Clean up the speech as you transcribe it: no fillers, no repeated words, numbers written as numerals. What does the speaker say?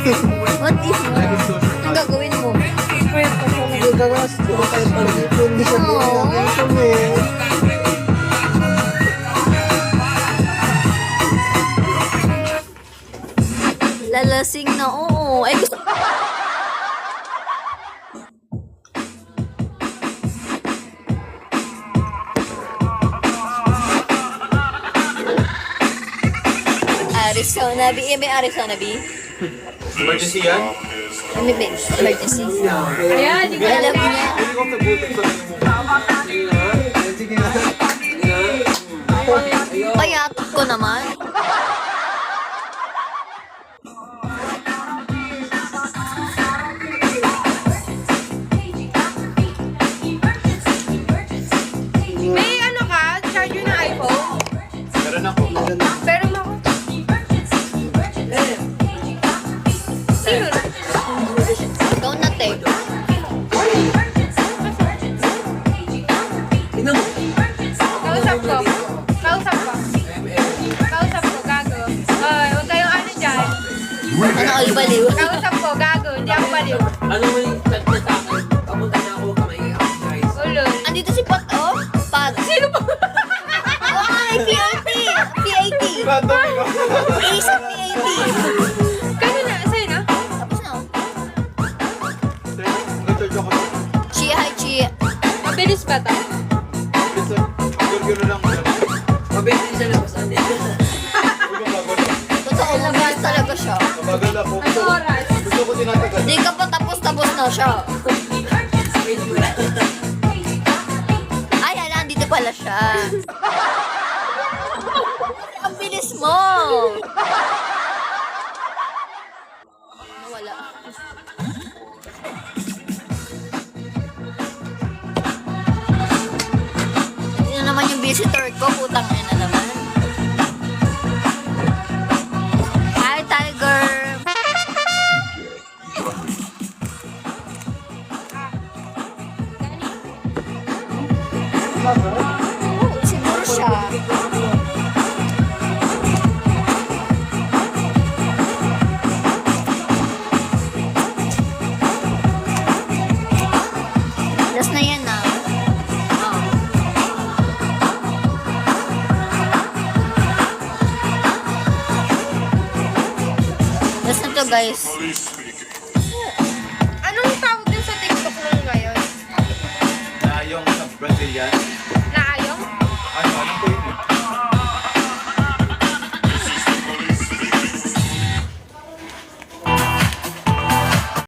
What if? Anong gagawin mo? Kaya pa siya nagagawas. Kaya tayo pag hindi siya ginagawa eh. Lalasing na, oo. Ay, gusto... Arizona B. May Arizona B. Emergency yan? May emergency. Ayan, di ba? Alam niya. Hindi ko nabutin sa Payatot ko naman. May ano ka? Charger ng iPhone? Meron ako. Pero ako. Sino na? Ikaw na, te. Kausap ko. Kausap ko. Kausap ko, gago. Ay, huwag kayong ano dyan. Ano kayo baliw? Kausap ko, gago. Hindi ako baliw. Ano mo yung chat na sa akin? Papunta na ako kamay guys. Ulol. Andito si Pat, oh. Pat. Sino pa? Oo nga, may PAT. PAT. Random ikaw. Isa PAT. Kano na? Sa'yo na? Tapos na, oh. Nag-charge ako. Chia, hi, Chia. Mabilis ba to? Listen, gurguro lang. Mabenti siya lang sa atin. Totoo, mabilis talaga siya. Mabagal ako. Ano oras? Gusto ko tinatagal. Hindi ka pa tapos na siya. Ay, hala, andito pala siya. Ang bilis mo. Nawala. Hindi na naman yung visitor ko. Putang ina naman. Hi, Tiger. Oo, siguro siya. Last na yan, ah. Oh. Last na to, guys. Anong tawag din sa TikTok mo ngayon? Na yung sa Brazilian. Naayong? Ano, anong